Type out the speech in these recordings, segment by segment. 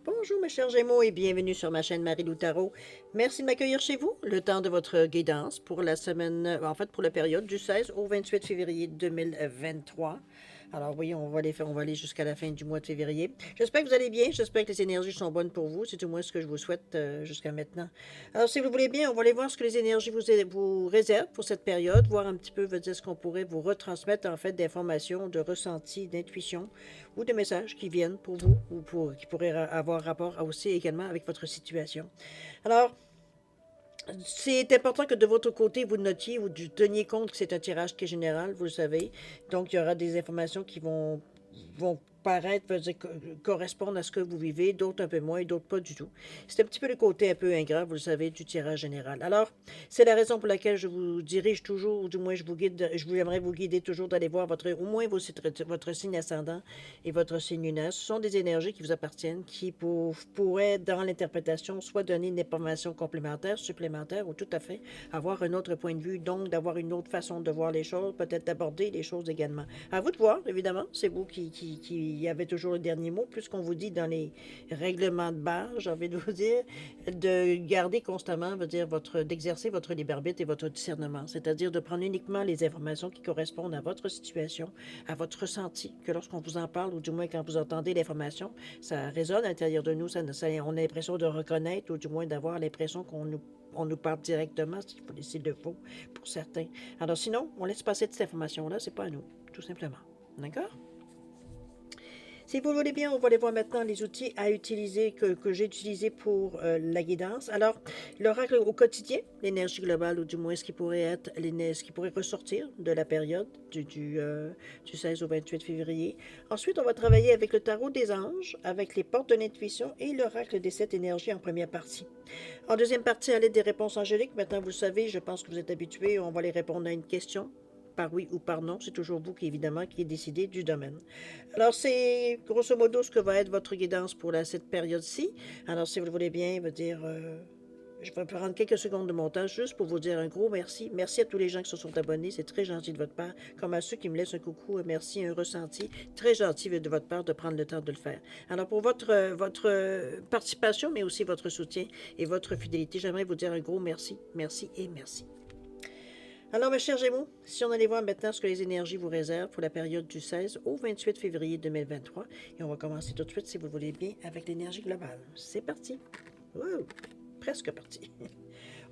Bonjour mes chers Gémeaux et bienvenue sur ma chaîne Marie-Lou Tarot. Merci de m'accueillir chez vous. Le temps de votre guidance pour la semaine, en fait pour la période du 16 au 28 février 2023. Alors oui, on va aller jusqu'à la fin du mois de février. J'espère que vous allez bien, j'espère que les énergies sont bonnes pour vous. C'est du moins ce que je vous souhaite jusqu'à maintenant. Alors si vous voulez bien, on va aller voir ce que les énergies vous réservent pour cette période, voir un petit peu ce qu'on pourrait vous retransmettre en fait d'informations, de ressentis, d'intuitions ou de messages qui viennent pour vous ou qui pourraient avoir rapport aussi également avec votre situation. Alors, c'est important que de votre côté, vous notiez ou teniez compte que c'est un tirage qui est général, vous le savez. Donc, il y aura des informations qui vont paraître, correspondre à ce que vous vivez, d'autres un peu moins, d'autres pas du tout. C'est un petit peu le côté un peu ingrat, vous le savez, du tirage général. Alors, c'est la raison pour laquelle je vous dirige toujours, ou du moins je vous guide, j'aimerais vous guider toujours d'aller voir au moins votre signe ascendant et votre signe lunaire. Ce sont des énergies qui vous appartiennent, qui pourraient, dans l'interprétation, soit donner une information complémentaire, supplémentaire, ou tout à fait avoir un autre point de vue, donc d'avoir une autre façon de voir les choses, peut-être d'aborder les choses également. À vous de voir, évidemment, c'est vous qui avez toujours le dernier mot, puisqu'on vous dit dans les règlements de base, j'ai envie de vous dire, de garder constamment, d'exercer votre libre arbitre et votre discernement, c'est-à-dire de prendre uniquement les informations qui correspondent à votre situation, à votre ressenti, que lorsqu'on vous en parle, ou du moins quand vous entendez l'information, ça résonne à l'intérieur de nous, on a l'impression de reconnaître, ou du moins d'avoir l'impression on nous parle directement, s'il le faut, pour certains. Alors sinon, on laisse passer cette information-là, c'est pas à nous, tout simplement. D'accord? Si vous le voulez bien, on va aller voir maintenant les outils à utiliser, que j'ai utilisés pour la guidance. Alors, l'oracle au quotidien, l'énergie globale, ou du moins ce qui pourrait être, ce qui pourrait ressortir de la période du 16 au 28 février. Ensuite, on va travailler avec le tarot des anges, avec les portes de l'intuition et l'oracle des 7 énergies en première partie. En deuxième partie, à l'aide des réponses angéliques, maintenant vous le savez, je pense que vous êtes habitués, on va les répondre à une question par oui ou par non. C'est toujours vous qui, évidemment, qui décidez du domaine. Alors, c'est grosso modo ce que va être votre guidance pour cette période-ci. Alors, si vous le voulez bien, je vais prendre quelques secondes de mon temps juste pour vous dire un gros merci. Merci à tous les gens qui se sont abonnés. C'est très gentil de votre part. Comme à ceux qui me laissent un coucou, merci, un ressenti. Très gentil de votre part de prendre le temps de le faire. Alors, pour votre participation, mais aussi votre soutien et votre fidélité, j'aimerais vous dire un gros merci. Merci et merci. Alors, mes chers Gémeaux, si on allait voir maintenant ce que les énergies vous réservent pour la période du 16 au 28 février 2023, et on va commencer tout de suite, si vous le voulez bien, avec l'énergie globale. C'est parti. Wow, presque parti.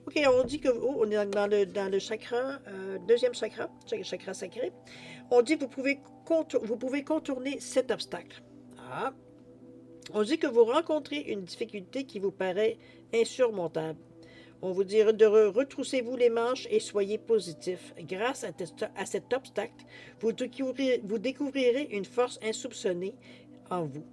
OK, on dit que on est dans le chakra, deuxième chakra, chakra sacré. On dit que vous pouvez contourner cet obstacle. Ah, on dit que vous rencontrez une difficulté qui vous paraît insurmontable. On vous dirait de retroussez-vous les manches et soyez positif. Grâce à cet obstacle, vous découvrirez une force insoupçonnée en vous.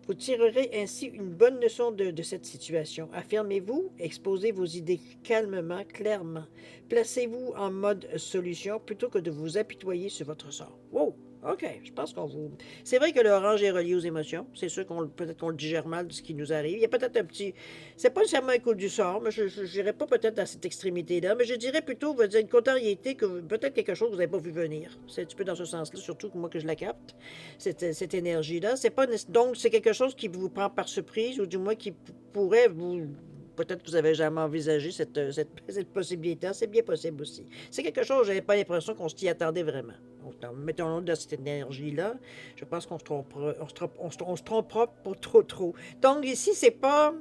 Vous tirerez ainsi une bonne leçon de cette situation. Affirmez-vous, exposez vos idées calmement, clairement. Placez-vous en mode solution plutôt que de vous apitoyer sur votre sort. Wow! OK, je pense qu'on vous... C'est vrai que l'orange est relié aux émotions. C'est sûr qu'on peut-être qu'on le digère mal de ce qui nous arrive. Il y a peut-être un petit... C'est pas nécessairement un coup du sort, mais je n'irais pas peut-être à cette extrémité-là, mais je dirais plutôt, une contrariété, que peut-être quelque chose que vous n'avez pas vu venir. C'est un petit peu dans ce sens-là, surtout que moi que je la capte, cette énergie-là. C'est pas donc c'est quelque chose qui vous prend par surprise, ou du moins qui pourrait vous... Peut-être que vous n'avez jamais envisagé cette possibilité. C'est bien possible aussi. C'est quelque chose, je n'avais pas l'impression qu'on s'y attendait vraiment. Mettons-nous dans cette énergie-là. Je pense qu'on se trompera pas trop. Donc ici, c'est pas...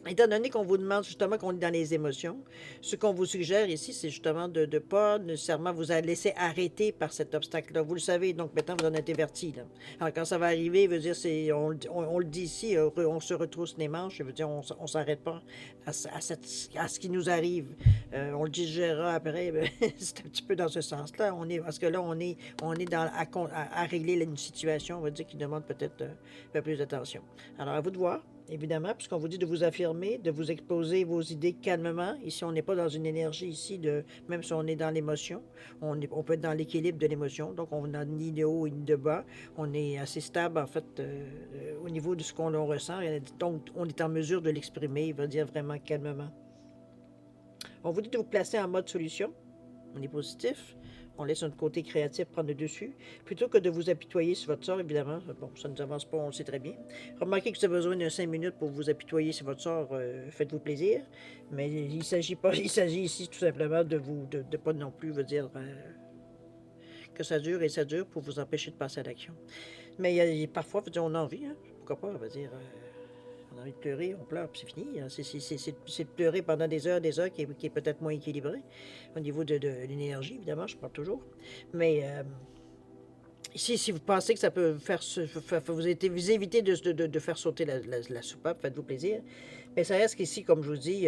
Étant donné qu'on vous demande justement qu'on est dans les émotions, ce qu'on vous suggère ici, c'est justement de ne pas nécessairement vous laisser arrêter par cet obstacle-là. Vous le savez, donc maintenant vous en êtes averti. Là. Alors quand ça va arriver, veut dire, on le dit ici, on se retrousse les manches, ça veut dire on ne s'arrête pas à ce qui nous arrive. On le digérera après, c'est un petit peu dans ce sens-là. Parce que là, on est à régler une situation, on va dire, qui demande peut-être un peu plus d'attention. Alors à vous de voir. Évidemment, puisqu'on vous dit de vous affirmer, de vous exposer vos idées calmement. Ici, on n'est pas dans une énergie ici, même si on est dans l'émotion, on peut être dans l'équilibre de l'émotion. Donc, on n'a ni de haut ni de bas. On est assez stable, en fait, au niveau de ce qu'on ressent. Donc, on est en mesure de l'exprimer, il va dire vraiment calmement. On vous dit de vous placer en mode solution. On est positif. On laisse notre côté créatif prendre le dessus, plutôt que de vous apitoyer sur votre sort, évidemment. Bon, ça ne nous avance pas, on le sait très bien. Remarquez que vous avez besoin de 5 minutes pour vous apitoyer sur votre sort, faites-vous plaisir. Mais il s'agit pas, il s'agit ici tout simplement de pas non plus, veut dire, que ça dure et ça dure pour vous empêcher de passer à l'action. Mais parfois, veut dire, on a envie, hein, pourquoi pas, veut dire, on a envie de pleurer, on pleure, puis c'est fini. Hein. C'est de pleurer pendant des heures qui est peut-être moins équilibré. Au niveau de l'énergie, évidemment, je parle toujours. Mais ici, si vous pensez que ça peut vous éviter de faire sauter la soupape, faites-vous plaisir. Mais ça reste qu'ici, comme je vous dis,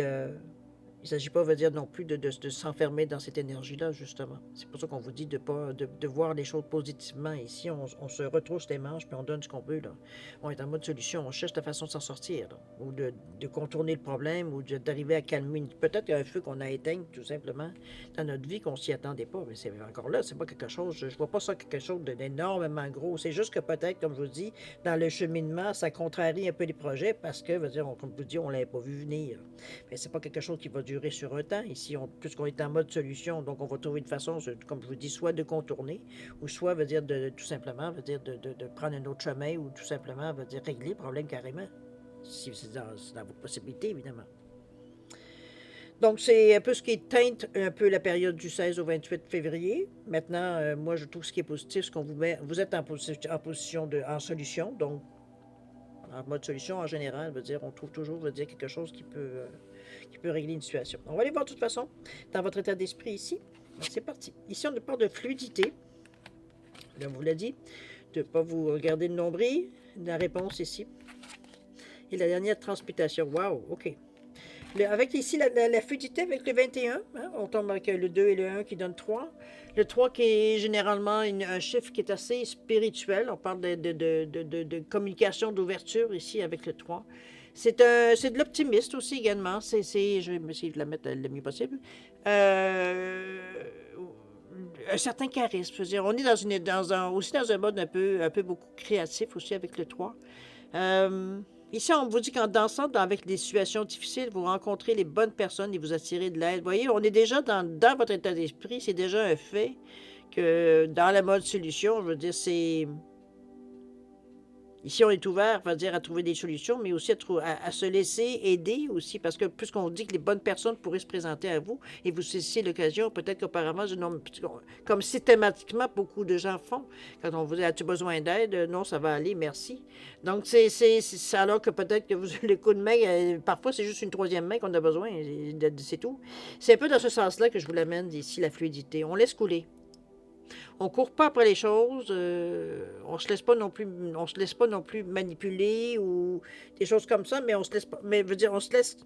il ne s'agit pas, veut dire non plus de s'enfermer dans cette énergie-là, justement. C'est pour ça qu'on vous dit de voir les choses positivement. Ici, on se retrousse les manches puis on donne ce qu'on peut. Là. On est en mode solution. On cherche la façon de s'en sortir, là, ou de contourner le problème, ou d'arriver à calmer. Peut-être un feu qu'on a éteint, tout simplement, dans notre vie, qu'on s'y attendait pas. Mais c'est encore là, c'est pas quelque chose. Je vois pas ça quelque chose d'énormément gros. C'est juste que peut-être, comme je vous dis, dans le cheminement, ça contrarie un peu les projets parce que, veut dire, comme je vous dis, on l'avait pas vu venir. Mais c'est pas quelque chose qui va durer sur un temps. Ici, puisqu'on est en mode solution, donc on va trouver une façon, comme je vous dis, soit de contourner, ou soit, veut dire, tout simplement, veut dire, de prendre un autre chemin, ou tout simplement, veut dire, régler le problème carrément. Si c'est dans vos possibilités, évidemment. Donc, c'est un peu ce qui teinte un peu la période du 16 au 28 février. Maintenant, moi, je trouve ce qui est positif, ce qu'on vous met, vous êtes en position en solution, donc en mode solution en général, veut dire, on trouve toujours, veut dire, quelque chose qui peut régler une situation. On va aller voir de toute façon dans votre état d'esprit ici. C'est parti. Ici, on parle de fluidité. Là, on vous l'a dit, de ne pas vous regarder le nombril. La réponse ici. Et la dernière transmutation. Wow, OK. Avec ici la fluidité avec le 21, hein, on tombe avec le 2 et le 1 qui donne 3. Le 3 qui est généralement un chiffre qui est assez spirituel. On parle de communication, d'ouverture ici avec le 3. C'est de l'optimiste aussi également. Je vais essayer de la mettre le mieux possible. Un certain charisme. Je veux dire, on est aussi dans un mode un peu beaucoup créatif aussi avec le 3. Ici, on vous dit qu'en dansant avec des situations difficiles, vous rencontrez les bonnes personnes et vous attirez de l'aide. Vous voyez, on est déjà dans votre état d'esprit. C'est déjà un fait que dans la mode solution, je veux dire, c'est... Ici, on est ouvert, on va dire, à trouver des solutions, mais aussi à se laisser aider aussi, parce que puisqu'on dit que les bonnes personnes pourraient se présenter à vous et vous saisissez l'occasion, peut-être qu'auparavant, comme systématiquement beaucoup de gens font, quand on vous dit, as-tu besoin d'aide? Non, ça va aller, merci. Donc, c'est alors que peut-être que vous le coup de main, parfois, c'est juste une troisième main qu'on a besoin, c'est tout. C'est un peu dans ce sens-là que je vous l'amène ici, la fluidité. On laisse couler. On court pas après les choses, on se laisse pas non plus manipuler ou des choses comme ça, mais on se laisse pas, mais veut dire on se laisse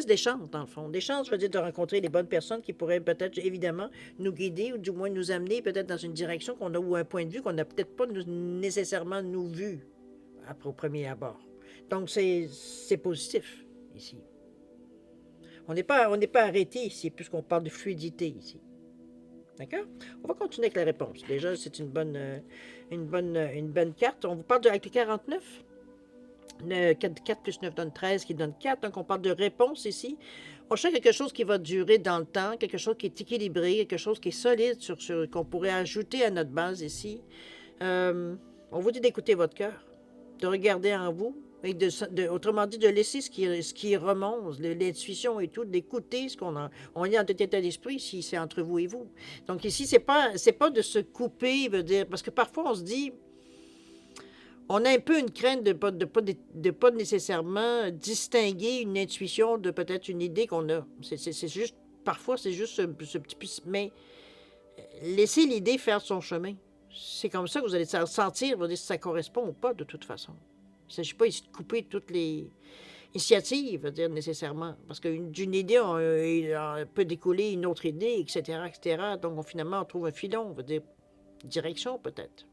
des chances dans le fond. Des chances, veut dire de rencontrer les bonnes personnes qui pourraient peut-être évidemment nous guider ou du moins nous amener peut-être dans une direction qu'on a ou un point de vue qu'on n'a peut-être pas nécessairement nous vu après au premier abord. Donc c'est positif ici. On n'est pas arrêté ici puisqu'on parle de fluidité ici. D'accord? On va continuer avec la réponse. Déjà, c'est une bonne carte. On vous parle avec le 49. Le 4 plus 9 donne 13, qui donne 4. Donc, on parle de réponse ici. On cherche quelque chose qui va durer dans le temps, quelque chose qui est équilibré, quelque chose qui est solide, qu'on pourrait ajouter à notre base ici. On vous dit d'écouter votre cœur, de regarder en vous, et autrement dit, de laisser ce qui remonte, l'intuition et tout, d'écouter ce qu'on a. On est en état d'esprit si c'est entre vous et vous. Donc ici, c'est pas de se couper, veut dire, parce que parfois on se dit, on a un peu une crainte de pas nécessairement distinguer une intuition de peut-être une idée qu'on a. C'est juste, parfois c'est juste ce petit, mais laissez l'idée faire son chemin. C'est comme ça que vous allez sentir, vous dire si ça correspond ou pas de toute façon. Il ne s'agit pas ici de couper toutes les initiatives, veut dire nécessairement, parce que d'une idée, on peut découler une autre idée, etc., etc. Donc, finalement, on trouve un filon, veut dire direction peut-être.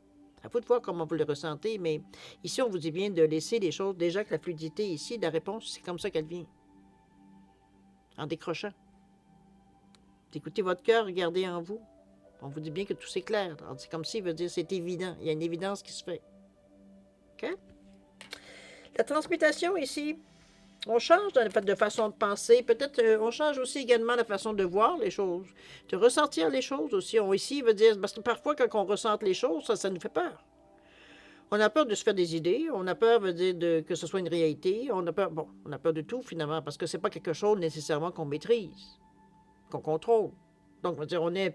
À vous de voir comment vous le ressentez, mais ici, on vous dit bien de laisser les choses, déjà que la fluidité ici, la réponse, c'est comme ça qu'elle vient. En décrochant. D'écouter votre cœur, regardez en vous. On vous dit bien que tout c'est clair. C'est comme si, veut dire, c'est évident. Il y a une évidence qui se fait. OK? La transmutation ici, On change de façon de penser. Peut-être on change aussi également la façon de voir les choses, de ressentir les choses aussi. On ici veut dire, parce que parfois quand on ressent les choses, ça nous fait peur. On a peur de se faire des idées, on a peur veut dire que ce soit une réalité, on a peur, bon, on a peur de tout finalement, parce que c'est pas quelque chose nécessairement qu'on maîtrise, qu'on contrôle. Donc, veut dire, on est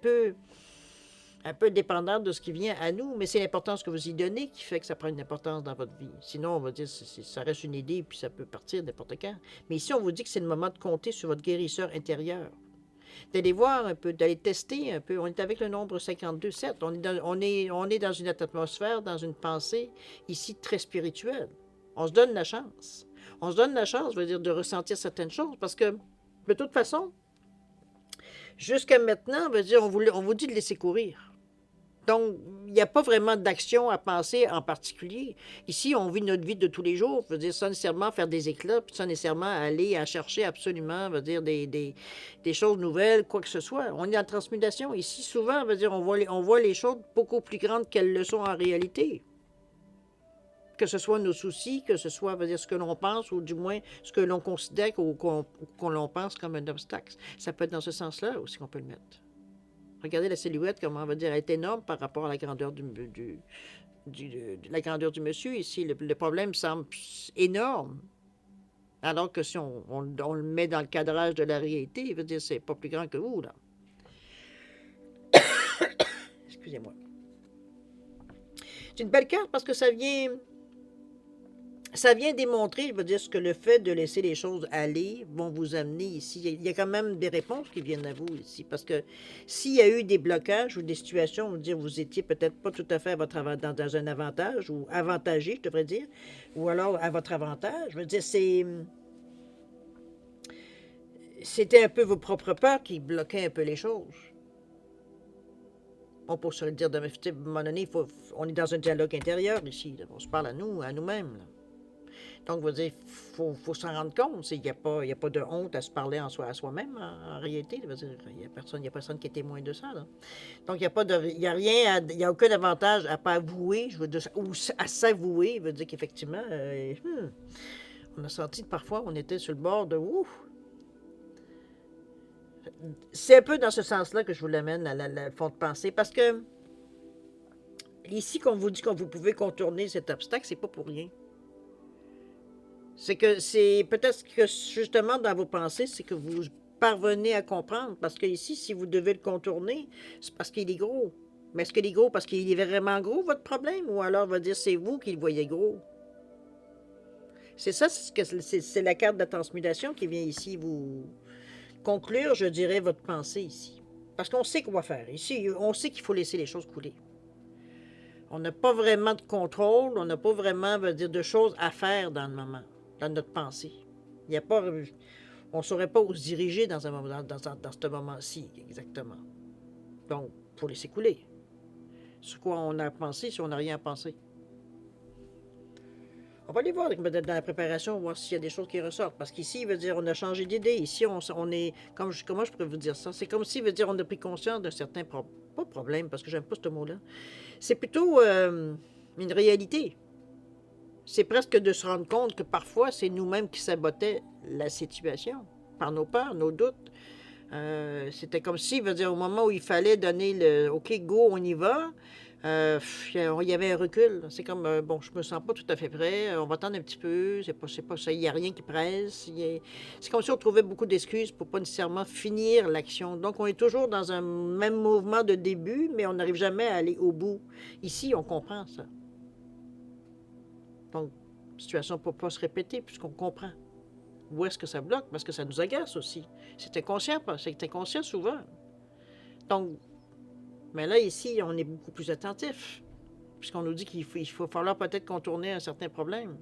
un peu dépendant de ce qui vient à nous, mais c'est l'importance que vous y donnez qui fait que ça prend une importance dans votre vie. Sinon, on va dire, ça reste une idée, puis ça peut partir n'importe quand. Mais ici, on vous dit que c'est le moment de compter sur votre guérisseur intérieur. D'aller voir un peu, d'aller tester un peu. On est avec le nombre 52-7. On est dans une atmosphère, dans une pensée ici très spirituelle. On se donne la chance. On se donne la chance, veut dire, de ressentir certaines choses parce que, de toute façon, jusqu'à maintenant, veut dire, on vous dit de laisser courir. Donc, il n'y a pas vraiment d'action à penser en particulier. Ici, on vit notre vie de tous les jours, veut dire, sans nécessairement faire des éclats, puis sans nécessairement aller à chercher absolument, veut dire, des choses nouvelles, quoi que ce soit. On est en transmutation. Ici, souvent, veut dire, on voit les choses beaucoup plus grandes qu'elles le sont en réalité. Que ce soit nos soucis, que ce soit, veut dire, ce que l'on pense, ou du moins ce que l'on considère ou qu'on l'on pense comme un obstacle. Ça peut être dans ce sens-là aussi qu'on peut le mettre. Regardez la silhouette, comment on va dire, elle est énorme par rapport à la grandeur de la grandeur du monsieur. Ici, le problème semble énorme. Alors que si on le met dans le cadrage de la réalité, il veut dire c'est pas plus grand que vous, là. Excusez-moi. C'est une belle carte parce que ça vient démontrer, je veux dire, ce que le fait de laisser les choses aller vont vous amener ici. Il y a quand même des réponses qui viennent à vous ici. Parce que s'il y a eu des blocages ou des situations, on veut dire, vous étiez peut-être pas tout à fait à votre dans un avantage, ou avantagé, je devrais dire, ou alors à votre avantage. Je veux dire, c'était un peu vos propres peurs qui bloquaient un peu les choses. On peut se le dire, à un moment donné, on est dans un dialogue intérieur ici. Là. On se parle à nous-mêmes. Donc, vous dire, faut s'en rendre compte. Il n'y a pas de honte à se parler à soi-même, en réalité. Il n'y a personne qui est témoin de ça. Là. Donc, il y a rien, il n'y a aucun avantage à pas avouer, je veux dire, ou à s'avouer. Veut dire qu'effectivement, on a senti que parfois, on était sur le bord de ouf. C'est un peu dans ce sens-là que je vous l'amène à le fond de pensée, parce que ici, qu'on vous dit que vous pouvez contourner cet obstacle, c'est pas pour rien. C'est que c'est peut-être que justement dans vos pensées, c'est que vous parvenez à comprendre. Parce que ici, si vous devez le contourner, c'est parce qu'il est gros. Mais est-ce qu'il est gros parce qu'il est vraiment gros, votre problème? Ou alors, on va dire, c'est vous qui le voyez gros? C'est ça, c'est la carte de la transmutation qui vient ici vous conclure, je dirais, votre pensée ici. Parce qu'on sait quoi faire. Ici, on sait qu'il faut laisser les choses couler. On n'a pas vraiment de contrôle, on n'a pas vraiment, veut dire, de choses à faire dans le moment, dans notre pensée. Il n'y a pas, on ne saurait pas où se diriger dans ce moment-ci, exactement. Donc, il faut laisser couler. Sur quoi on a pensé si on n'a rien à penser. On va aller voir peut-être dans la préparation, voir s'il y a des choses qui ressortent. Parce qu'ici, il veut dire, on a changé d'idée. Ici, on est, comment je pourrais vous dire ça? C'est comme si, veut dire, on a pris conscience d'un certain pas problème, parce que j'aime pas ce mot-là. C'est plutôt une réalité. C'est presque de se rendre compte que parfois, c'est nous-mêmes qui sabotaient la situation, par nos peurs, nos doutes. C'était comme si, veut dire, au moment où il fallait donner le OK, go, on y va, il y avait un recul. C'est comme, bon, je me sens pas tout à fait prêt, on va attendre un petit peu, c'est pas ça, il n'y a rien qui presse. C'est comme si on trouvait beaucoup d'excuses pour pas nécessairement finir l'action. Donc, on est toujours dans un même mouvement de début, mais on n'arrive jamais à aller au bout. Ici, on comprend ça. Donc, la situation ne peut pas se répéter puisqu'on comprend. Où est-ce que ça bloque? Parce que ça nous agace aussi. C'était conscient souvent. Donc, mais là, ici, on est beaucoup plus attentif. Puisqu'on nous dit qu'il faut falloir peut-être contourner un certain problème.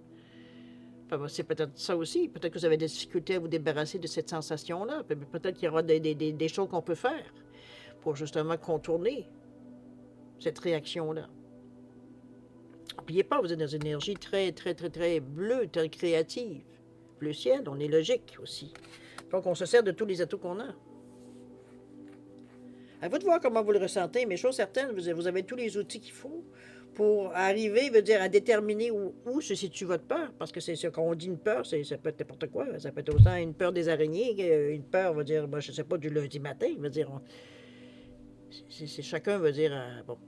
Enfin, c'est peut-être ça aussi. Peut-être que vous avez des difficultés à vous débarrasser de cette sensation-là. Peut-être qu'il y aura des choses qu'on peut faire pour justement contourner cette réaction-là. N'oubliez pas, vous êtes dans une énergie très, très, très, très bleue, très créative. Bleu ciel, on est logique aussi. Donc, on se sert de tous les atouts qu'on a. À vous de voir comment vous le ressentez, mais chose certaine, vous avez tous les outils qu'il faut pour arriver, veut dire, à déterminer où se situe votre peur. Parce que c'est ce qu'on dit une peur, ça peut être n'importe quoi. Ça peut être autant une peur des araignées qu'une peur, veut dire, ben, je sais pas, du lundi matin. Veut dire, chacun veut dire, bon.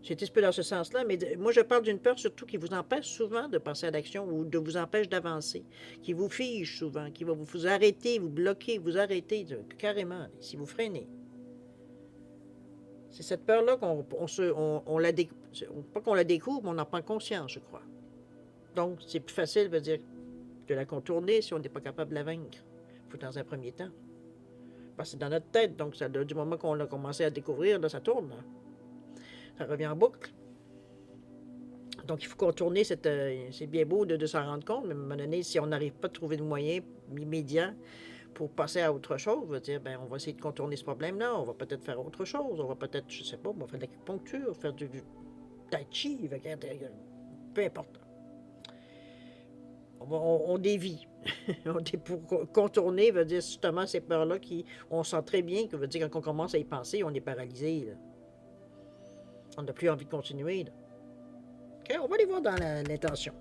C'est un peu dans ce sens-là, mais moi je parle d'une peur surtout qui vous empêche souvent de passer à l'action ou de vous empêche d'avancer, qui vous fige souvent, qui va vous arrêter, vous bloquer, vous arrêter carrément, si vous freinez. C'est cette peur-là on la pas qu'on la découvre, mais on en prend conscience, je crois. Donc, c'est plus facile, veut dire, de la contourner si on n'est pas capable de la vaincre. Il faut dans un premier temps. Parce que c'est dans notre tête, donc ça, du moment qu'on a commencé à découvrir, là, ça tourne. Là. Ça revient en boucle. Donc, il faut contourner cette. C'est bien beau de s'en rendre compte, mais à un moment donné, si on n'arrive pas à trouver de moyens immédiats pour passer à autre chose, on va dire, ben, on va essayer de contourner ce problème-là, on va peut-être faire autre chose, on va peut-être, je sais pas, on va faire de l'acupuncture, faire du tai chi, peu importe. On dévie. Pour contourner, veut dire justement ces peurs-là qui, on sent très bien que veut dire quand on commence à y penser, on est paralysé. Là. On n'a plus envie de continuer. Là. Okay, on va aller voir dans l'intention.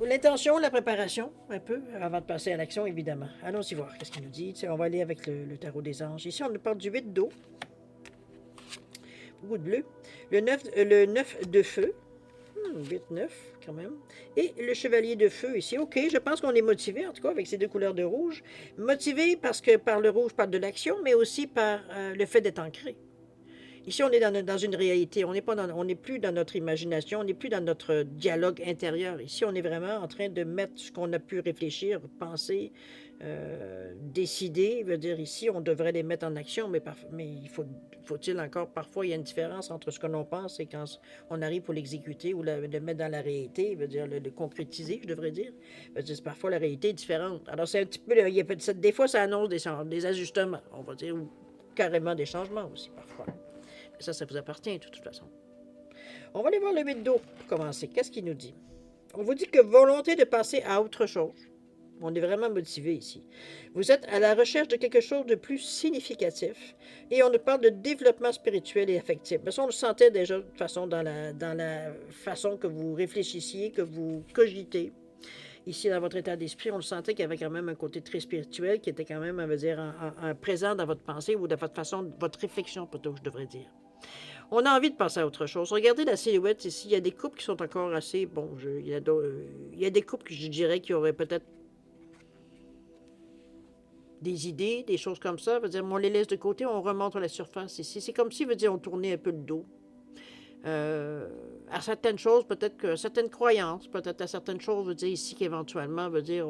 L'intention, la préparation, un peu, avant de passer à l'action, évidemment. Allons-y voir qu'est-ce qu'il nous dit. On va aller avec le tarot des anges. Ici, on nous parle du 8 d'eau. Beaucoup de bleu. Le 9 de feu. 8-9, quand même. Et le chevalier de feu ici. OK, je pense qu'on est motivé, en tout cas, avec ces deux couleurs de rouge. Motivé parce que par le rouge, par de l'action, mais aussi par le fait d'être ancré. Ici, on est dans une réalité. On n'est plus dans notre imagination, on n'est plus dans notre dialogue intérieur. Ici, on est vraiment en train de mettre ce qu'on a pu réfléchir, penser, décider. Veut dire, ici, on devrait les mettre en action, mais faut-il encore, parfois, il y a une différence entre ce que l'on pense et quand on arrive pour l'exécuter ou le mettre dans la réalité, veut dire, le concrétiser, je devrais dire. Veut dire, parfois, la réalité est différente. Alors, c'est un petit peu, des fois, ça annonce des ajustements, on va dire, ou carrément des changements aussi, parfois. Ça vous appartient de toute façon. On va aller voir le 8 d'eau pour commencer. Qu'est-ce qu'il nous dit? On vous dit que volonté de passer à autre chose. On est vraiment motivé ici. Vous êtes à la recherche de quelque chose de plus significatif et on nous parle de développement spirituel et affectif. Mais ça, on le sentait déjà de toute façon dans la façon que vous réfléchissiez, que vous cogitez. Ici, dans votre état d'esprit, on le sentait qu'il y avait quand même un côté très spirituel qui était quand même, on va dire, un présent dans votre pensée ou de votre façon, votre réflexion plutôt, je devrais dire. On a envie de passer à autre chose. Regardez la silhouette ici. Il y a des couples qui sont encore assez... Bon, il y a des couples que je dirais qui auraient peut-être des idées, des choses comme ça. Veut dire, on les laisse de côté, on remonte à la surface ici. C'est comme si, veut dire, on tournait un peu le dos. À certaines choses, peut-être que certaines croyances, peut-être à certaines choses, veut dire ici qu'éventuellement, veut dire,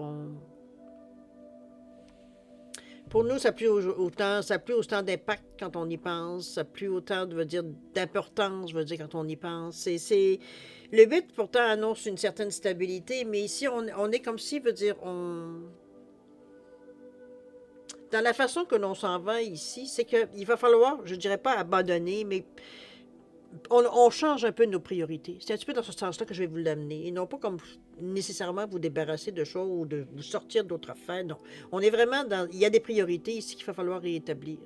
pour nous, ça n'a plus autant d'impact quand on y pense, ça n'a plus autant, veut dire, d'importance, veut dire, quand on y pense. Le 8, pourtant, annonce une certaine stabilité, mais ici, on est comme si, veut dire, dans la façon que l'on s'en va ici, c'est qu'il va falloir, je ne dirais pas abandonner, mais on change un peu nos priorités. C'est un petit peu dans ce sens-là que je vais vous l'amener. Et non pas comme nécessairement vous débarrasser de choses ou de vous sortir d'autres affaires. Non. On est vraiment dans... Il y a des priorités ici qu'il va falloir réétablir.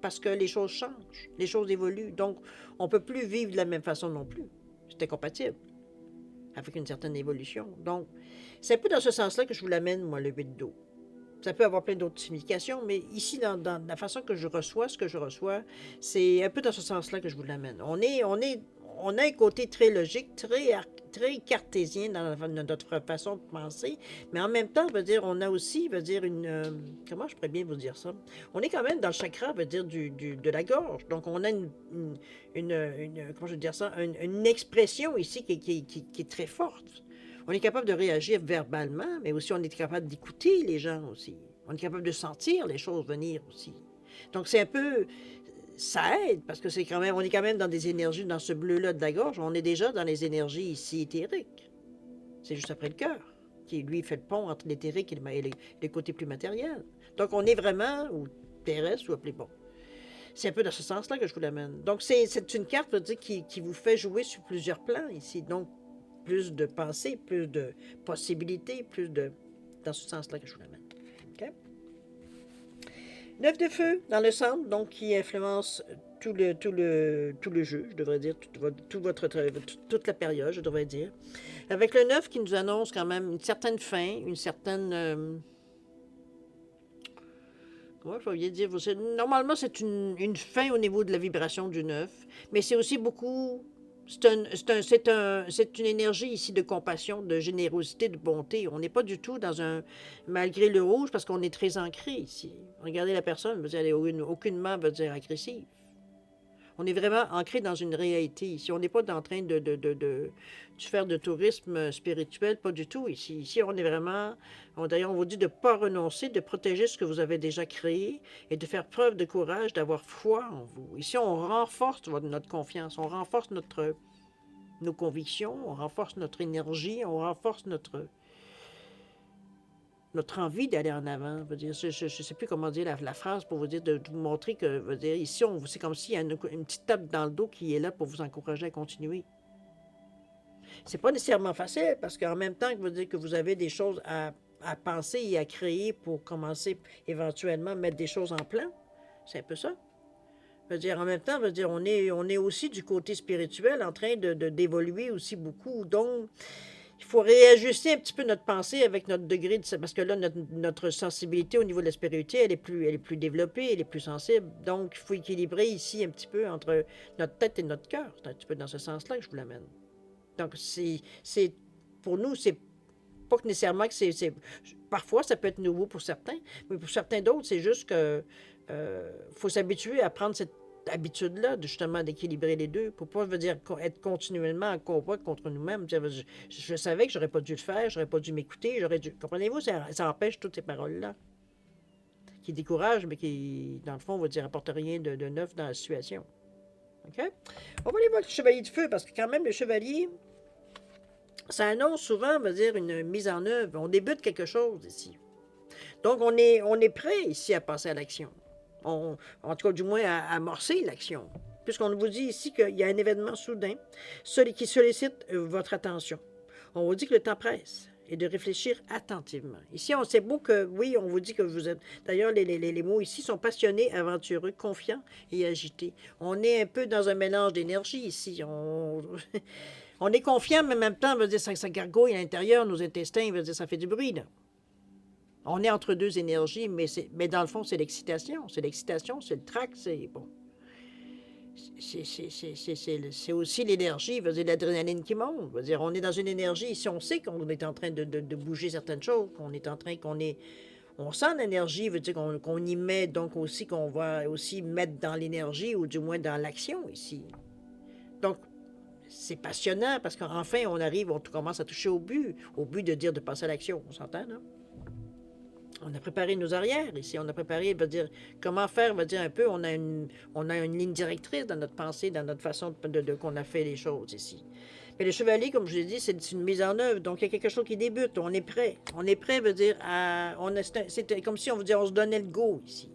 Parce que les choses changent. Les choses évoluent. Donc, on ne peut plus vivre de la même façon non plus. C'est incompatible avec une certaine évolution. Donc, c'est un peu dans ce sens-là que je vous l'amène, moi, le 8 d'eau. Ça peut avoir plein d'autres significations, mais ici, dans la façon que je reçois ce que je reçois, c'est un peu dans ce sens-là que je vous l'amène. On a un côté très logique, très cartésien dans notre façon de penser, mais en même temps, veut dire, on a aussi, veut dire, comment je pourrais bien vous dire ça? On est quand même dans le chakra, veut dire, de la gorge. Donc, on a comment je veux dire ça? Une expression ici qui est très forte. On est capable de réagir verbalement, mais aussi on est capable d'écouter les gens aussi. On est capable de sentir les choses venir aussi. Donc c'est un peu... Ça aide, parce que on est quand même dans des énergies, dans ce bleu-là de la gorge, on est déjà dans les énergies ici éthériques. C'est juste après le cœur, qui lui fait le pont entre l'éthérique et les côtés plus matériels. Donc on est vraiment, ou terrestre, ou appelé bon. C'est un peu dans ce sens-là que je vous l'amène. Donc c'est une carte, je veux dire, qui vous fait jouer sur plusieurs plans ici. Donc plus de pensées, plus de possibilités, dans ce sens-là que je vous l'amène. OK? 9 de feu dans le centre, donc qui influence tout le jeu, je devrais dire, toute la période, je devrais dire. Avec le 9 qui nous annonce quand même une certaine fin, une certaine... comment je vais dire? Normalement, c'est une fin au niveau de la vibration du 9, mais c'est aussi beaucoup... C'est une énergie ici de compassion, de générosité, de bonté. On n'est pas du tout dans un... Malgré le rouge, parce qu'on est très ancré ici. Regardez la personne, elle est aucunement veut dire agressive. On est vraiment ancré dans une réalité ici. On n'est pas en train de faire de tourisme spirituel, pas du tout ici. Ici, on est vraiment... D'ailleurs, on vous dit de ne pas renoncer, de protéger ce que vous avez déjà créé et de faire preuve de courage, d'avoir foi en vous. Ici, on renforce notre confiance, on renforce nos convictions, on renforce notre énergie, on renforce notre envie d'aller en avant. Je ne sais plus comment dire la phrase pour vous dire, de vous montrer que, ici, c'est comme s'il y a une petite tape dans le dos qui est là pour vous encourager à continuer. C'est pas nécessairement facile, parce qu'en même temps que vous avez des choses à penser et à créer pour commencer éventuellement à mettre des choses en plan. C'est un peu ça. En même temps, on est aussi du côté spirituel en train d'évoluer aussi beaucoup. Donc, il faut réajuster un petit peu notre pensée avec notre degré de... Parce que là, notre sensibilité au niveau de la spiritualité, elle est plus développée, elle est plus sensible. Donc, il faut équilibrer ici un petit peu entre notre tête et notre cœur. C'est un petit peu dans ce sens-là que je vous l'amène. Donc, pour nous, c'est pas que nécessairement que c'est... Parfois, ça peut être nouveau pour certains, mais pour certains d'autres, c'est juste que faut s'habituer à prendre cette habitude-là, justement, d'équilibrer les deux, pour pas être continuellement en combat contre nous-mêmes. Je savais que j'aurais pas dû le faire, j'aurais pas dû m'écouter, j'aurais dû... Comprenez-vous, ça empêche toutes ces paroles-là, qui découragent, mais qui, dans le fond, on va dire, apportent rien de neuf dans la situation. OK? On va aller voir le chevalier du feu, parce que quand même, le chevalier, ça annonce souvent, une mise en œuvre. On débute quelque chose ici. Donc, on est prêt ici à passer à l'action. En tout cas, du moins, à amorcer l'action. Puisqu'on vous dit ici qu'il y a un événement soudain qui sollicite votre attention. On vous dit que le temps presse et de réfléchir attentivement. Ici, on sait beau que, oui, on vous dit que vous êtes... D'ailleurs, les mots ici sont passionnés, aventureux, confiants et agités. On est un peu dans un mélange d'énergie ici. On est confiant, mais en même temps, ça gargouille à l'intérieur, nos intestins, ça fait du bruit, là. On est entre deux énergies, mais dans le fond, c'est l'excitation. C'est l'excitation, c'est le trac, c'est... Bon. C'est aussi l'énergie, l'adrénaline qui monte. On est dans une énergie, ici, on sait qu'on est en train de bouger certaines choses, on sent l'énergie, qu'on y met, donc aussi qu'on va aussi mettre dans l'énergie, ou du moins dans l'action ici. Donc, c'est passionnant, parce qu'enfin, on commence à toucher au but de dire de passer à l'action, on s'entend, là? On a préparé nos arrières ici. On a préparé, comment faire, un peu. On a une ligne directrice dans notre pensée, dans notre façon qu'on a fait les choses ici. Mais le chevalier, comme je l'ai dit, c'est une mise en œuvre. Donc, il y a quelque chose qui débute. On est prêt. On est prêt, c'est comme si on se donnait le go ici.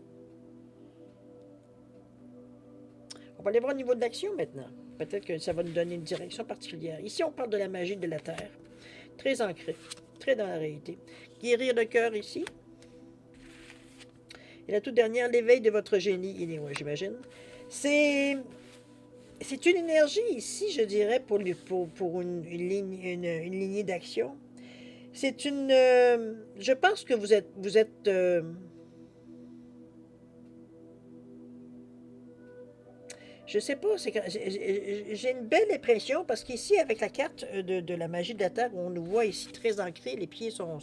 On va aller voir au niveau de l'action maintenant. Peut-être que ça va nous donner une direction particulière. Ici, on parle de la magie de la Terre. Très ancrée, très dans la réalité. Guérir le cœur ici. Et la toute dernière, l'éveil de votre génie inouï, j'imagine. C'est une énergie ici, je dirais, pour une lignée d'action. C'est une... je pense que vous êtes je sais pas, j'ai une belle impression, parce qu'ici, avec la carte de la magie de la Terre, on nous voit ici très ancrés, les pieds sont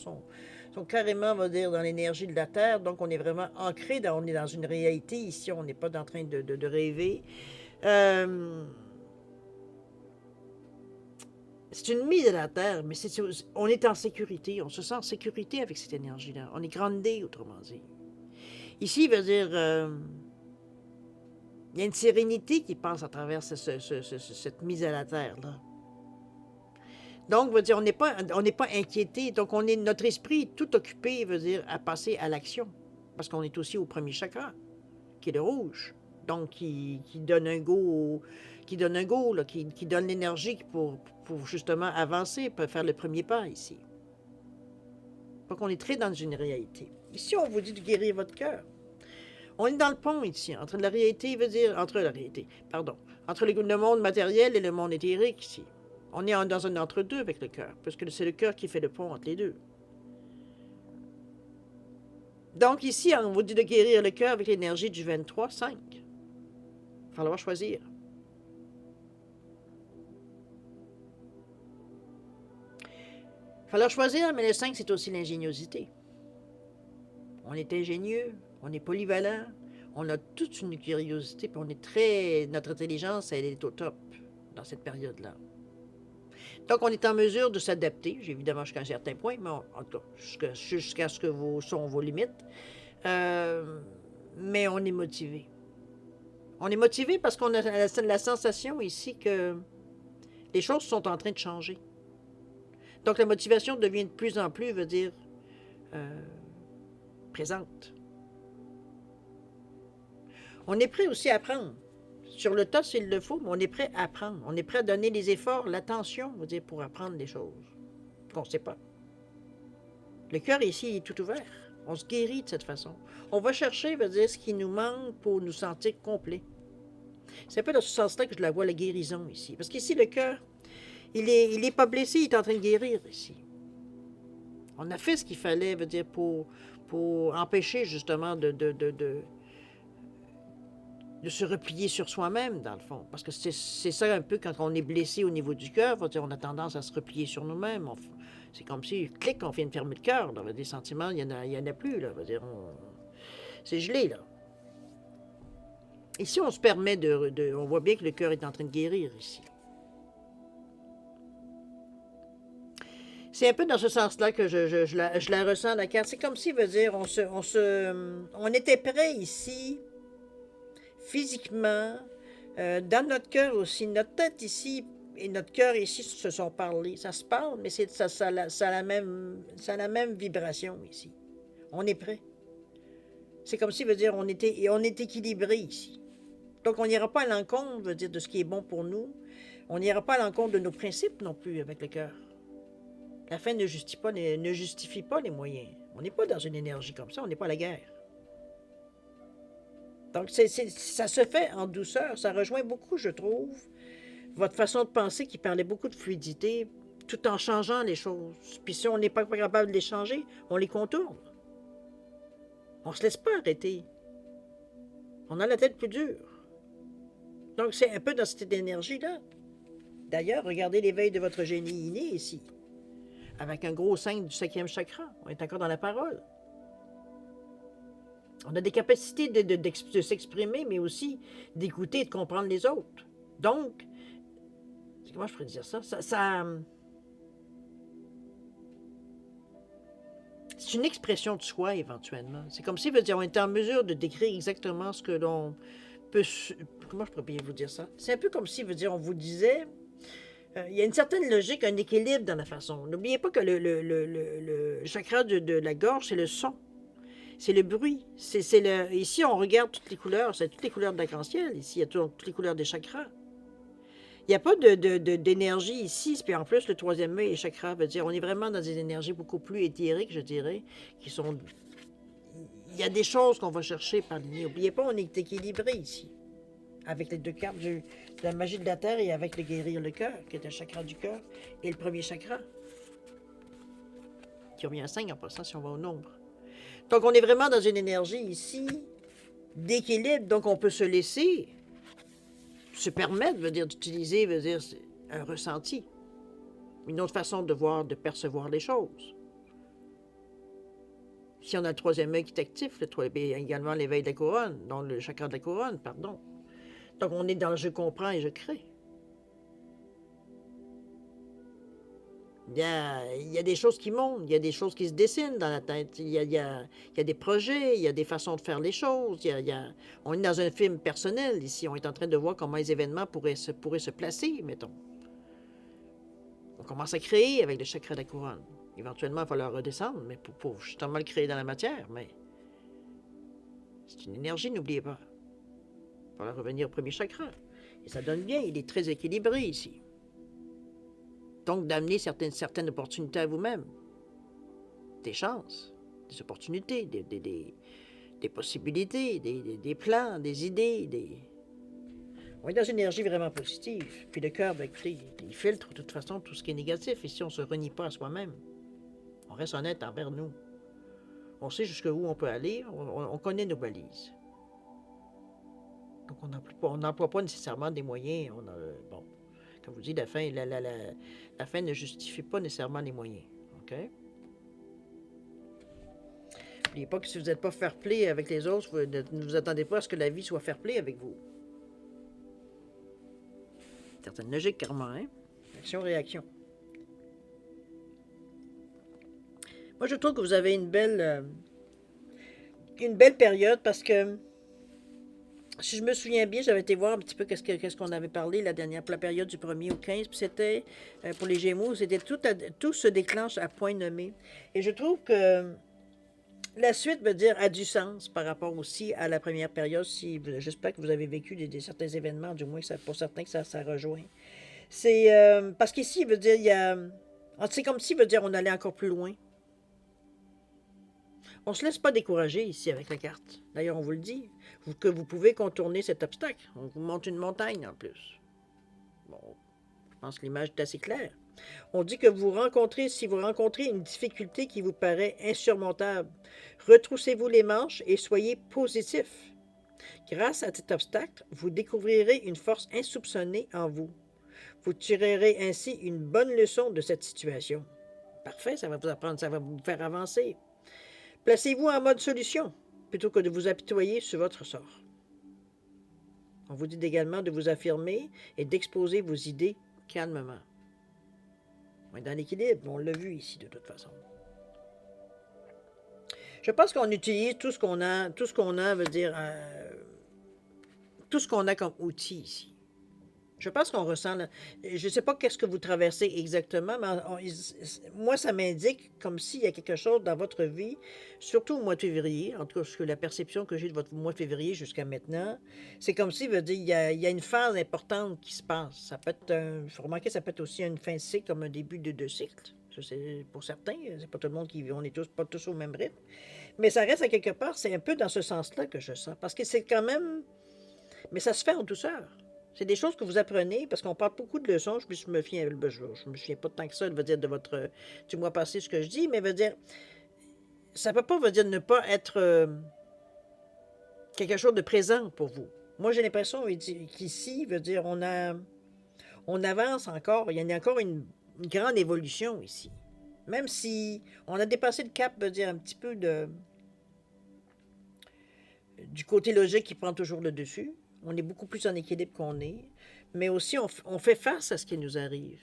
carrément, on va dire, dans l'énergie de la Terre, donc on est vraiment ancré, on est dans une réalité ici, on n'est pas en train de rêver. C'est une mise à la Terre, mais on est en sécurité, on se sent en sécurité avec cette énergie-là, on est groundé, autrement dit. Ici, il y a une sérénité qui passe à travers cette mise à la terre-là. Donc, on n'est pas inquiété. Donc, notre esprit est tout occupé, à passer à l'action. Parce qu'on est aussi au premier chakra, qui est le rouge. Donc, qui donne un go, qui donne l'énergie pour justement avancer, pour faire le premier pas ici. Donc, on est très dans une réalité. Ici, on vous dit de guérir votre cœur. On est dans le pont ici, entre la réalité, veut dire, entre la réalité, pardon, entre le monde matériel et le monde éthérique ici. On est dans un entre-deux avec le cœur, parce que c'est le cœur qui fait le pont entre les deux. Donc ici, on vous dit de guérir le cœur avec l'énergie du 23-5. Il va falloir choisir. Il va falloir choisir, mais le 5, c'est aussi l'ingéniosité. On est ingénieux, on est polyvalent, on a toute une curiosité, puis on est très... Notre intelligence, elle est au top dans cette période-là. Donc, on est en mesure de s'adapter, évidemment jusqu'à un certain point, mais en tout cas, jusqu'à ce que sont vos limites. Mais on est motivé. On est motivé parce qu'on a la sensation ici que les choses sont en train de changer. Donc, la motivation devient de plus en plus, veut dire, présente. On est prêt aussi à apprendre. Sur le tas, s'il le faut, mais on est prêt à apprendre. On est prêt à donner les efforts, l'attention, veut dire, pour apprendre des choses qu'on ne sait pas. Le cœur ici est tout ouvert. On se guérit de cette façon. On va chercher, veut dire, ce qui nous manque pour nous sentir complets. C'est un peu dans ce sens-là que je la vois, la guérison ici. Parce qu'ici, le cœur, il est pas blessé, il est en train de guérir ici. On a fait ce qu'il fallait, veut dire, pour empêcher justement de se replier sur soi-même, dans le fond. Parce que c'est ça un peu, quand on est blessé au niveau du cœur, on a tendance à se replier sur nous-mêmes. C'est comme si, clic, on vient de fermer le cœur. Des sentiments, il n'y en a plus. Là, c'est gelé, là. Ici, on se permet on voit bien que le cœur est en train de guérir, ici. C'est un peu dans ce sens-là que je la ressens, la carte. C'est comme si, veut dire, on était prêt ici, physiquement, dans notre cœur aussi. Notre tête ici et notre cœur ici se sont parlés. Ça se parle, mais ça a la même vibration ici. On est prêt. C'est comme si, veut dire, on est équilibré ici. Donc, on n'ira pas à l'encontre, veut dire, de ce qui est bon pour nous. On n'ira pas à l'encontre de nos principes non plus avec le cœur. La fin ne justifie pas les moyens. On n'est pas dans une énergie comme ça, on n'est pas à la guerre. Donc, ça se fait en douceur. Ça rejoint beaucoup, je trouve, votre façon de penser qui parlait beaucoup de fluidité, tout en changeant les choses. Puis si on n'est pas capable de les changer, on les contourne. On ne se laisse pas arrêter. On a la tête plus dure. Donc, c'est un peu dans cette énergie-là. D'ailleurs, regardez l'éveil de votre génie inné ici. Avec un gros 5 du 5e chakra. On est encore dans la parole. On a des capacités de s'exprimer, mais aussi d'écouter et de comprendre les autres. Donc, comment je pourrais dire ça? C'est une expression de soi, éventuellement. C'est comme si, veut dire, on était en mesure de décrire exactement ce que l'on peut... Comment je pourrais bien vous dire ça? C'est un peu comme si, veut dire, on vous disait... il y a une certaine logique, un équilibre dans la façon. N'oubliez pas que le chakra de la gorge, c'est le son. C'est le bruit. Ici, on regarde toutes les couleurs. C'est toutes les couleurs de l'arc-en-ciel. Ici, il y a toutes les couleurs des chakras. Il n'y a pas d'énergie ici. Puis en plus, le troisième œil et chakra veut dire on est vraiment dans des énergies beaucoup plus éthériques, je dirais, qui sont... Il y a des choses qu'on va chercher par ligne. N'oubliez pas, on est équilibré ici. Avec les deux cartes de la magie de la terre et avec le guérir le cœur, qui est un chakra du cœur, et le premier chakra, qui revient à 5 en passant si on va au nombre. Donc, on est vraiment dans une énergie ici d'équilibre. Donc, on peut se laisser, se permettre, veut dire, d'utiliser, veut dire, un ressenti. Une autre façon de voir, de percevoir les choses. Si on a le troisième œil qui est actif, également l'éveil de la couronne, donc le chakra de la couronne, pardon. Donc, on est dans le je comprends et je crée. Il y a des choses qui montent, il y a des choses qui se dessinent dans la tête. Il y a des projets, il y a des façons de faire les choses. On est dans un film personnel ici. On est en train de voir comment les événements pourraient se placer, mettons. On commence à créer avec le chakra de la couronne. Éventuellement, il va falloir redescendre, mais pour justement le créer dans la matière. Mais c'est une énergie, n'oubliez pas. Il va falloir revenir au premier chakra. Et ça donne bien, il est très équilibré ici. Donc, d'amener certaines opportunités à vous-même. Des chances, des opportunités, des des possibilités, des plans, des idées, On est dans une énergie vraiment positive. Puis le cœur, ben, écoutez, il filtre de toute façon tout ce qui est négatif. Ici, on ne se renie pas à soi-même. On reste honnête envers nous. On sait jusqu'où on peut aller, on connaît nos balises. Donc, on n'emploie pas nécessairement des moyens. Bon, comme je vous dis, la fin ne justifie pas nécessairement les moyens. OK? N'oubliez pas que si vous n'êtes pas fair-play avec les autres, vous ne vous attendez pas à ce que la vie soit fair-play avec vous. Certaine logique, karma, hein? Action-réaction. Moi, je trouve que vous avez une belle période parce que, si je me souviens bien, j'avais été voir un petit peu qu'est-ce qu'on avait parlé la période du 1er au 15, puis c'était, pour les Gémeaux, c'était tout se déclenche à point nommé. Et je trouve que la suite, veut dire, a du sens par rapport aussi à la première période. J'espère que vous avez vécu certains événements, du moins pour certains que ça rejoint. C'est parce qu'ici, veut dire, c'est comme si, veut dire, on allait encore plus loin. On ne se laisse pas décourager ici avec la carte. D'ailleurs, on vous le dit, que vous pouvez contourner cet obstacle. On vous montre une montagne en plus. Bon, je pense que l'image est assez claire. On dit que si vous rencontrez une difficulté qui vous paraît insurmontable, retroussez-vous les manches et soyez positif. Grâce à cet obstacle, vous découvrirez une force insoupçonnée en vous. Vous tirerez ainsi une bonne leçon de cette situation. Parfait, ça va vous apprendre, ça va vous faire avancer. Placez-vous en mode solution, plutôt que de vous apitoyer sur votre sort. On vous dit également de vous affirmer et d'exposer vos idées calmement. On est dans l'équilibre, on l'a vu ici de toute façon. Je pense qu'on utilise tout ce qu'on a, tout ce qu'on a comme outil ici. Je pense qu'on ressent, je ne sais pas qu'est-ce que vous traversez exactement, mais moi, ça m'indique comme s'il y a quelque chose dans votre vie, surtout au mois de février, en tout cas, la perception que j'ai de votre mois de février jusqu'à maintenant, c'est comme si, il y a une phase importante qui se passe. Ça peut être, il faut remarquer, ça peut être aussi une fin de cycle comme un début de cycle. Ça, c'est pour certains, c'est pas tout le monde on n'est pas tous au même rythme. Mais ça reste à quelque part, c'est un peu dans ce sens-là que je sens. Parce que c'est quand même, mais ça se fait en douceur. C'est des choses que vous apprenez, parce qu'on parle beaucoup de leçons. Je me souviens pas tant que ça, dire, du mois passé, ce que je dis, mais veut dire, ça peut pas, veut dire, ne pas être quelque chose de présent pour vous. Moi, j'ai l'impression qu'ici, veut dire, on avance encore, il y a encore une grande évolution ici. Même si on a dépassé le cap, veut dire, un petit peu du côté logique qui prend toujours le dessus. On est beaucoup plus en équilibre qu'on est, mais aussi on fait face à ce qui nous arrive.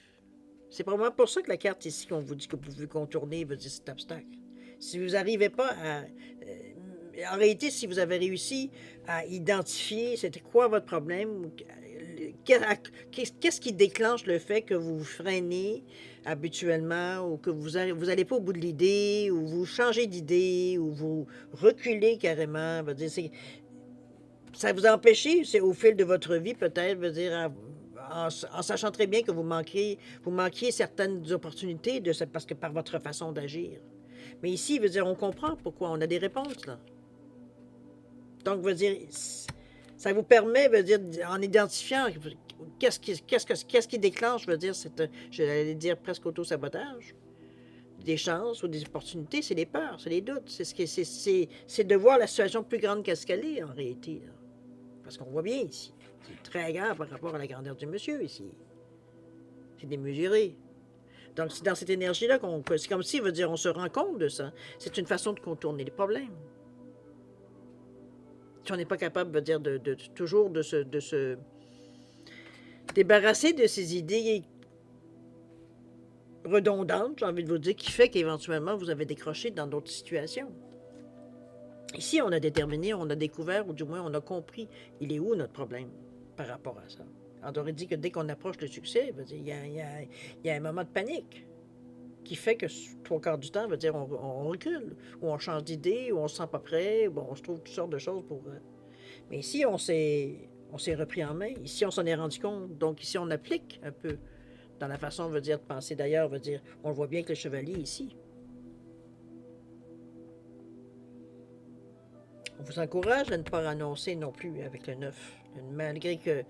C'est probablement pour ça que la carte ici, qu'on vous dit que vous pouvez contourner, veut dire cet obstacle. Si vous n'arrivez pas à... en réalité, si vous avez réussi à identifier c'était quoi votre problème, qu'est-ce qui déclenche le fait que vous vous freinez habituellement, ou que vous n'allez pas au bout de l'idée, ou vous changez d'idée, ou vous reculez carrément, veut dire, ça vous a empêché, c'est au fil de votre vie peut-être, veut dire, en sachant très bien que vous manquiez certaines opportunités parce que par votre façon d'agir. Mais ici, veut dire, on comprend pourquoi, on a des réponses là. Donc, veut dire, ça vous permet, veut dire, en identifiant qu'est-ce qui déclenche, veut dire, j'allais dire presque auto-sabotage, des chances ou des opportunités, c'est les peurs, c'est les doutes, c'est de voir la situation plus grande qu'est-ce qu'elle est en réalité, là. Parce qu'on voit bien ici. C'est très grave par rapport à la grandeur du monsieur ici. C'est démesuré. Donc, c'est dans cette énergie-là c'est comme si, veut dire, on se rend compte de ça. C'est une façon de contourner les problèmes. Si on n'est pas capable, veut dire, toujours de se débarrasser de ces idées redondantes, j'ai envie de vous dire, qui fait qu'éventuellement, vous avez décroché dans d'autres situations. Ici, on a déterminé, on a découvert, ou du moins, on a compris, il est où notre problème par rapport à ça. On aurait dit que dès qu'on approche le succès, il y a un moment de panique qui fait que 3/4 du temps, dire, on recule, ou on change d'idée, ou on se sent pas prêt, ou on se trouve toutes sortes de choses pour... Mais ici, on s'est repris en main. Ici, on s'en est rendu compte. Donc ici, on applique un peu dans la façon, de penser. D'ailleurs, on le voit bien avec le chevalier ici. On vous encourage à ne pas renoncer non plus avec le 9. Malgré que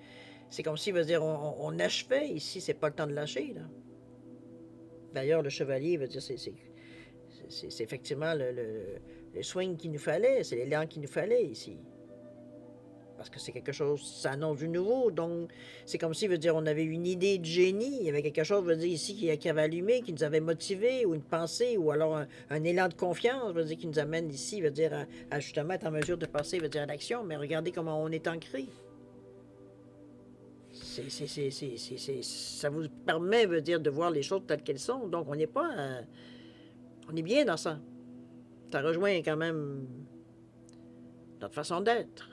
c'est comme s'il veut dire on achevait, ici, c'est pas le temps de lâcher. Là. D'ailleurs, le chevalier veut dire c'est effectivement le swing qu'il nous fallait, c'est l'élan qu'il nous fallait ici. Parce que c'est quelque chose, ça annonce du nouveau, donc c'est comme s'il veut dire on avait une idée de génie, il y avait quelque chose, veut dire ici, qui avait allumé, qui nous avait motivé, ou une pensée, ou alors un élan de confiance, veut dire qui nous amène ici, veut dire à justement être en mesure de passer, veut dire à l'action, mais regardez comment on est ancré. Ça vous permet, veut dire, de voir les choses telles qu'elles sont, donc on n'est pas, on est bien dans ça. Ça rejoint quand même notre façon d'être.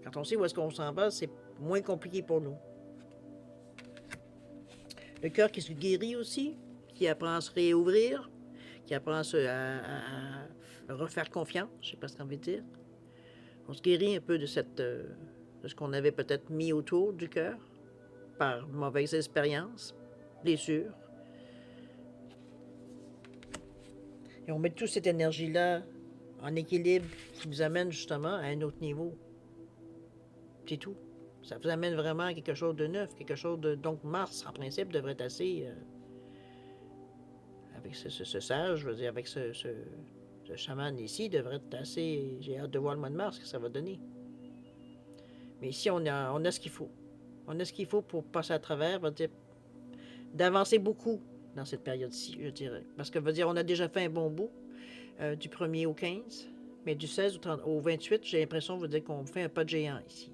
Quand on sait où est-ce qu'on s'en va, c'est moins compliqué pour nous. Le cœur qui se guérit aussi, qui apprend à se réouvrir, qui apprend à refaire confiance, je ne sais pas ce qu'on veut dire. On se guérit un peu de ce qu'on avait peut-être mis autour du cœur par mauvaise expérience, blessure. Et on met toute cette énergie-là en équilibre qui nous amène justement à un autre niveau. C'est tout. Ça vous amène vraiment à quelque chose de neuf, quelque chose de... Donc Mars, en principe, devrait être assez... avec ce sage, je veux dire, avec ce chaman ici, devrait être assez... J'ai hâte de voir le mois de mars, ce que ça va donner. Mais ici, on a ce qu'il faut. On a ce qu'il faut pour passer à travers, va dire, d'avancer beaucoup dans cette période-ci, je dirais. Parce que, va dire, on a déjà fait un bon bout, du 1er au 15, mais du 16 au 28, j'ai l'impression, veut dire qu'on fait un pas de géant ici.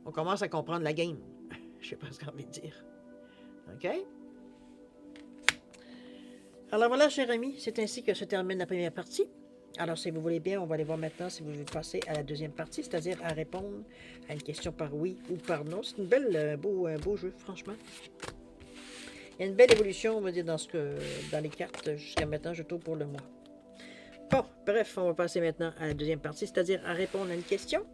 On commence à comprendre la game. Je sais pas ce qu'on veut dire. OK? Alors voilà, chers amis, c'est ainsi que se termine la première partie. Alors, si vous voulez bien, on va aller voir maintenant si vous voulez passer à la deuxième partie, c'est-à-dire à répondre à une question par oui ou par non. C'est une belle, un beau jeu, franchement. Il y a une belle évolution, on va dire, dans les cartes jusqu'à maintenant, je trouve, pour le mois. Bon, bref, on va passer maintenant à la deuxième partie, c'est-à-dire à répondre à une question.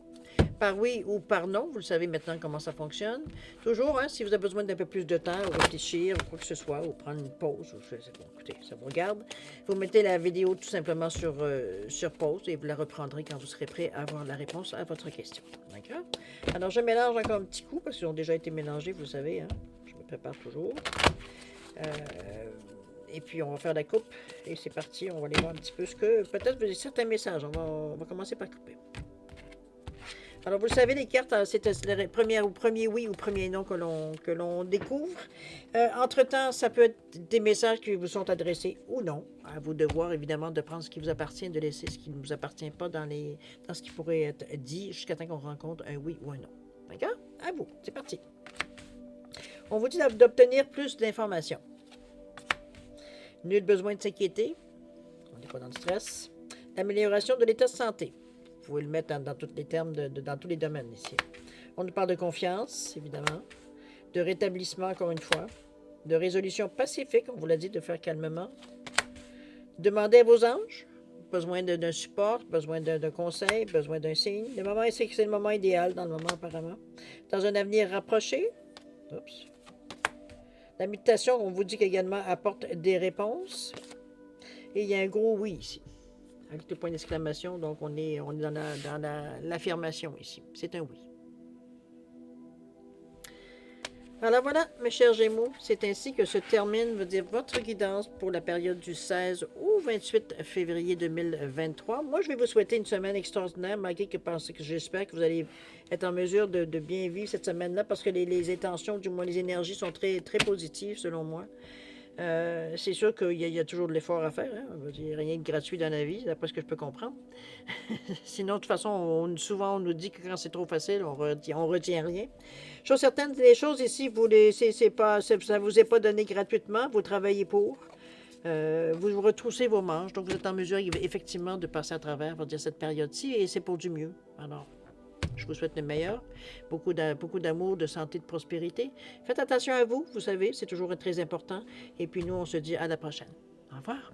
Par oui ou par non, vous le savez maintenant comment ça fonctionne. Toujours, hein, si vous avez besoin d'un peu plus de temps, ou réfléchir, ou quoi que ce soit, ou prendre une pause, ou bon, écoutez, ça vous regarde. Vous mettez la vidéo tout simplement sur pause et vous la reprendrez quand vous serez prêt à avoir la réponse à votre question. D'accord? Alors, je mélange encore un petit coup, parce qu'ils ont déjà été mélangés, vous savez, hein. Je me prépare toujours. Et puis, on va faire la coupe, et c'est parti. On va aller voir un petit peu ce que... Peut-être certains messages, on va commencer par couper. Alors, vous le savez, les cartes, c'est le premier oui ou premier non que l'on découvre. Entre-temps, ça peut être des messages qui vous sont adressés ou non. À vous de voir, évidemment, de prendre ce qui vous appartient, de laisser ce qui ne vous appartient pas dans ce qui pourrait être dit jusqu'à temps qu'on rencontre un oui ou un non. D'accord? À vous. C'est parti. On vous dit d'obtenir plus d'informations. Nul besoin de s'inquiéter. On n'est pas dans le stress. L'amélioration de l'état de santé. Vous pouvez le mettre dans tous les termes, dans tous les domaines ici. On nous parle de confiance, évidemment, de rétablissement, encore une fois, de résolution pacifique, on vous l'a dit, de faire calmement. Demandez à vos anges, besoin d'un support, besoin d'un conseil, besoin d'un signe. Le moment, c'est le moment idéal dans le moment, apparemment. Dans un avenir rapproché. Oups. La méditation, on vous dit qu'également apporte des réponses. Et il y a un gros oui ici. Avec le point d'exclamation, donc on est dans l'affirmation ici. C'est un oui. Alors voilà, mes chers Gémeaux, c'est ainsi que se termine, veut dire, votre guidance pour la période du 16 au 28 février 2023. Moi, je vais vous souhaiter une semaine extraordinaire, malgré que j'espère que vous allez être en mesure de bien vivre cette semaine-là, parce que les intentions, du moins les énergies, sont très, très positives, selon moi. C'est sûr qu'il y a toujours de l'effort à faire. Hein? Il n'y a rien de gratuit dans la vie, d'après ce que je peux comprendre. Sinon, de toute façon, souvent, on nous dit que quand c'est trop facile, on retient rien. Chose certaine, les choses ici, ça ne vous est pas donné gratuitement. Vous travaillez pour. Vous retroussez vos manches. Donc, vous êtes en mesure, effectivement, de passer à travers cette période-ci. Et c'est pour du mieux. Alors, je vous souhaite le meilleur. Beaucoup d'amour, de santé, de prospérité. Faites attention à vous, vous savez, c'est toujours très important. Et puis nous, on se dit à la prochaine. Au revoir.